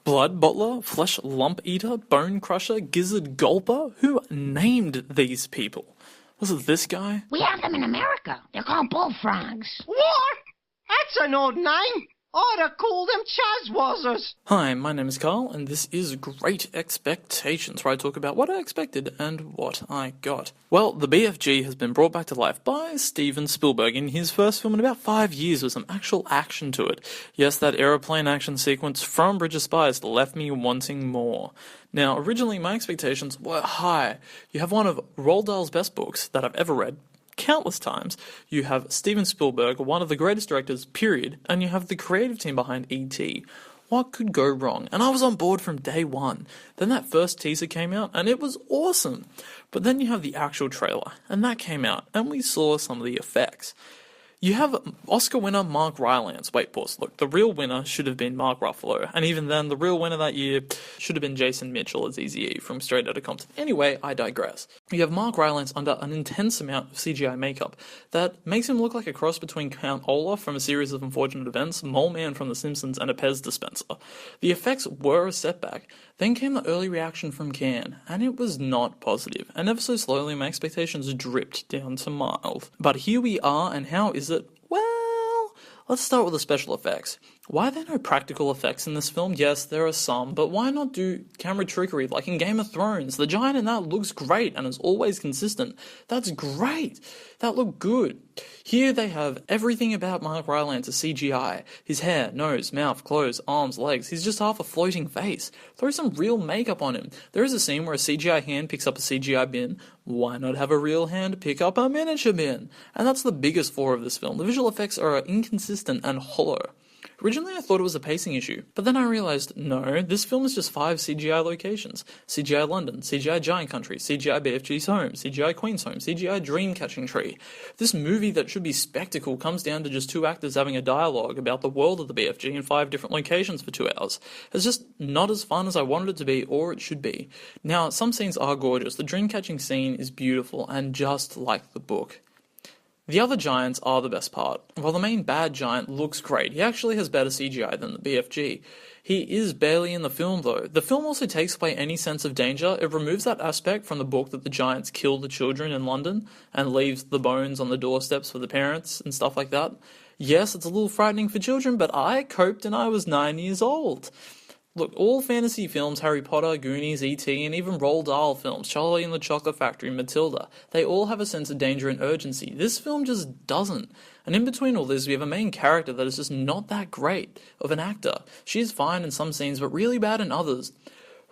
Blood Bottler, Flesh Lump Eater, Bone Crusher, Gizzard Gulper? Who named these people? Was it this guy? We have them in America. They're called bullfrogs. What? That's an odd name. I'd have called them Chazwazzers. Hi, my name is Carl, and this is Great Expectations, where I talk about what I expected and what I got. Well, the BFG has been brought back to life by Steven Spielberg in his first film in about 5 years with some actual action to it. Yes, that aeroplane action sequence from Bridge of Spies left me wanting more. Now, originally my expectations were high. You have one of Roald Dahl's best books that I've ever read, countless times. You have Steven Spielberg, one of the greatest directors, period, and you have the creative team behind E.T. What could go wrong? And I was on board from day one. Then that first teaser came out, and it was awesome. But then you have the actual trailer, and that came out, and we saw some of the effects. You have Oscar winner Mark Rylance. Wait, pause. Look, the real winner should have been Mark Ruffalo. And even then, the real winner that year should have been Jason Mitchell as Eazy-E from Straight Outta Compton. Anyway, I digress. You have Mark Rylance under an intense amount of CGI makeup that makes him look like a cross between Count Olaf from A Series of Unfortunate Events, Mole Man from The Simpsons, and a Pez dispenser. The effects were a setback. Then came the early reaction from Cannes, and it was not positive. And ever so slowly, my expectations dripped down to mild. But here we are, and how is it? Well, let's start with the special effects. Why are there no practical effects in this film? Yes, there are some, but why not do camera trickery like in Game of Thrones? The giant in that looks great and is always consistent. That's great. That looked good. Here they have everything about Mark Rylance as CGI. His hair, nose, mouth, clothes, arms, legs. He's just half a floating face. Throw some real makeup on him. There is a scene where a CGI hand picks up a CGI bin. Why not have a real hand pick up a miniature bin? And that's the biggest flaw of this film. The visual effects are inconsistent and hollow. Originally I thought it was a pacing issue, but then I realised, no, this film is just 5 CGI locations. CGI London, CGI Giant Country, CGI BFG's home, CGI Queen's home, CGI Dreamcatching Tree. This movie that should be spectacle comes down to just 2 actors having a dialogue about the world of the BFG in 5 different locations for 2 hours. It's just not as fun as I wanted it to be, or it should be. Now, some scenes are gorgeous. The Dreamcatching scene is beautiful and just like the book. The other giants are the best part. While the main bad giant looks great, he actually has better CGI than the BFG. He is barely in the film though. The film also takes away any sense of danger. It removes that aspect from the book that the giants kill the children in London and leaves the bones on the doorsteps for the parents and stuff like that. Yes, it's a little frightening for children, but I coped and I was 9 years old. Look, all fantasy films, Harry Potter, Goonies, E.T., and even Roald Dahl films, Charlie and the Chocolate Factory, Matilda, they all have a sense of danger and urgency. This film just doesn't. And in between all this, we have a main character that is just not that great of an actor. She is fine in some scenes, but really bad in others,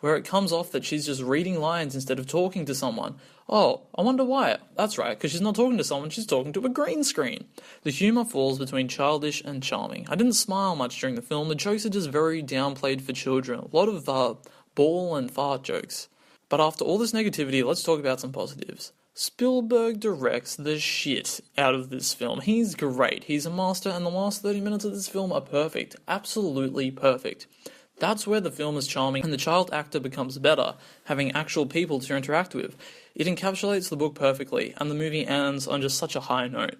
where it comes off that she's just reading lines instead of talking to someone. Oh, I wonder why. That's right, because she's not talking to someone, she's talking to a green screen. The humour falls between childish and charming. I didn't smile much during the film. The jokes are just very downplayed for children. A lot of ball and fart jokes. But after all this negativity, let's talk about some positives. Spielberg directs the shit out of this film. He's great. He's a master, and the last 30 minutes of this film are perfect. Absolutely perfect. That's where the film is charming and the child actor becomes better, having actual people to interact with. It encapsulates the book perfectly, and the movie ends on just such a high note.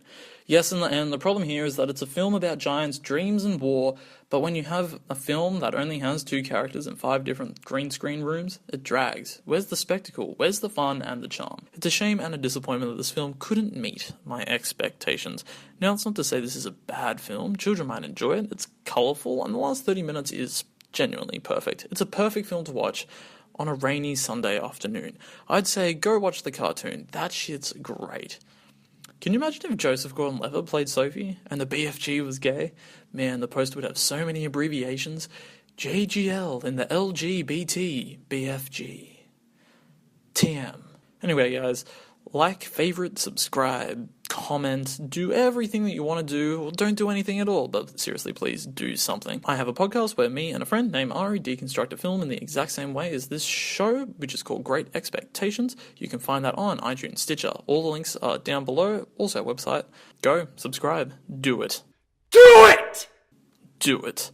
Yes, in the end, the problem here is that it's a film about giants, dreams, and war, but when you have a film that only has 2 characters in 5 different green screen rooms, it drags. Where's the spectacle? Where's the fun and the charm? It's a shame and a disappointment that this film couldn't meet my expectations. Now, it's not to say this is a bad film. Children might enjoy it. It's colourful, and the last 30 minutes is genuinely perfect. It's a perfect film to watch on a rainy Sunday afternoon. I'd say go watch the cartoon. That shit's great. Can you imagine if Joseph Gordon-Levitt played Sophie and the BFG was gay? Man, the poster would have so many abbreviations. JGL in the LGBT BFG. TM. Anyway, guys, like, favorite, subscribe, comment, do everything that you want to do, or don't do anything at all, but seriously, please do something. I have a podcast where me and a friend named Ari deconstruct a film in the exact same way as this show, which is called Great Expectations. You can find that on iTunes, Stitcher. All the links are down below. Also, our website. Go, subscribe, do it. Do it! Do it.